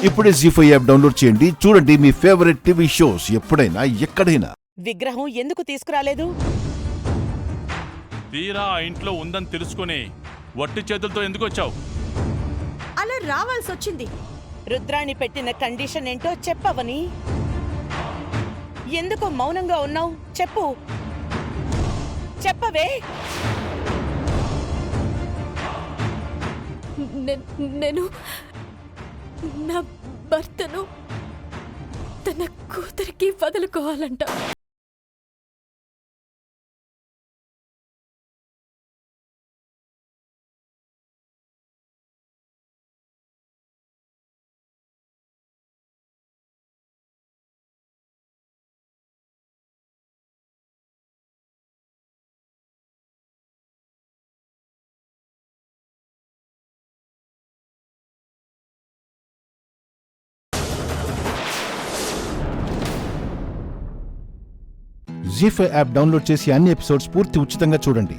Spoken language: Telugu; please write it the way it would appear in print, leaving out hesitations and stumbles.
ఇప్పుడే జీ5 యాప్ డౌన్లోడ్ చేయండి. చూడండి మీ ఫేవరెట్ టీవీ షోస్ ఎప్పుడైనా ఎక్కడైనా. విగ్రహం ఎందుకు తీసుకురాలేదు? తీరా ఆ ఇంట్లో ఉందని తెలుసుకుని వట్టి చేతులతో ఎందుకు వచ్చావు? అలా రావాల్సి వచ్చింది. రుద్రాణి పెట్టిన కండిషన్ ఏంటో చెప్పవని. ఎందుకు మౌనంగా ఉన్నావు? చెప్పు, చెప్పవే. నేను నా భర్తను తన కూతురికి వదులుకోవాలంట. జీ5 యాప్ డౌన్లోడ్ చేసి అన్ని ఎపిసోడ్స్ పూర్తి ఉచితంగా చూడండి.